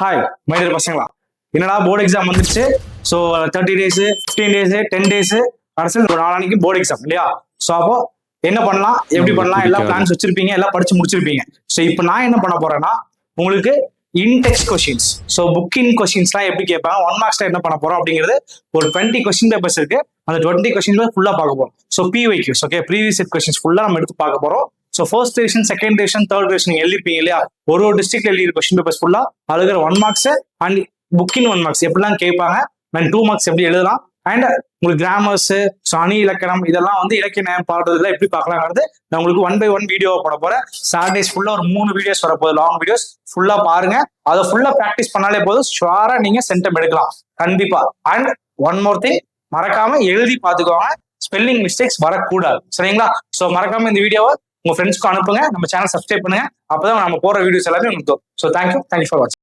Hi my dear பசங்களா, என்னடா board exam வந்துருச்சு. ஸோ 30 days 15 days 10 days கடைசியில் ஒரு நாளைக்கு போர்டு எக்ஸாம் இல்லையா? ஸோ அப்போ என்ன பண்ணலாம், எப்படி பண்ணலாம், எல்லா பிளான்ஸ் வச்சிருப்பீங்க, எல்லாம் படிச்சு முடிச்சிருப்பீங்க. ஸோ இப்போ நான் என்ன பண்ண போறேன்னா உங்களுக்கு இன்டெக்ஸ்ட் கொஸ்டின்ஸ், ஸோ புக்கின் கொஸ்டின்ஸ்லாம் எப்படி கேட்பாங்க, 1 marksல என்ன பண்ண போறோம் அப்படிங்கிறது ஒரு 20 கொஸ்டின் பேப்பர்ஸ் இருக்கு. அந்த 20 கொஸ்டின் ஃபுல்லா பார்க்க போறோம். So PYQs, okay, previous questions ஃபுல்லா நம்ம எடுத்து பார்க்க போறோம். So first division, second division, third division நீங்க எழுதிப்பீங்க இல்லையா? ஒரு டிஸ்ட்ரிக்ட்ல எழுதிய கொஸ்டின் பேப்பர்ஸ் ஃபுல்லா அதுக்கு 1 marks அண்ட் புக்கின் 1 marks எப்படிலாம் கேட்பாங்க, அண்ட் 2 marks எப்படி எழுதலாம், அண்ட் உங்களுக்கு கிராமர்ஸ், அணி இலக்கணம், இதெல்லாம் வந்து இலக்கிய நியாயம் பாடுறதுல எப்படி பார்க்கலாங்கிறது நான் உங்களுக்கு 1 by 1 வீடியோ போட போறேன். சாட்டர்டேஸ் ஃபுல்லா ஒரு 3 வீடியோஸ் வரப்போகுது, லாங் வீடியோஸ் ஃபுல்லா பாருங்க. அதை ஃபுல்லா ப்ராக்டிஸ் பண்ணாலே போதும், ஷுவரா நீங்க சென்டம் எடுக்கலாம் கண்டிப்பா. அண்ட் ஒன் மோர் திங், மறக்காம எழுதி பார்த்துக்கோங்க, ஸ்பெல்லிங் மிஸ்டேக்ஸ் வரக்கூடாது, சரிங்களா? ஸோ மறக்காம இந்த வீடியோவை உங்க ஃப்ரெண்ட்ஸ்க்கு அனுப்புங்க, நம்ம சேனல் சப்ஸ்கிரைப் பண்ணுங்க, அப்பதான் நம்ம போற வீடியோஸ் எல்லாமே உங்களுக்கு. ஸோ தேங்க்யூ ஃபார் வாட்சிங்.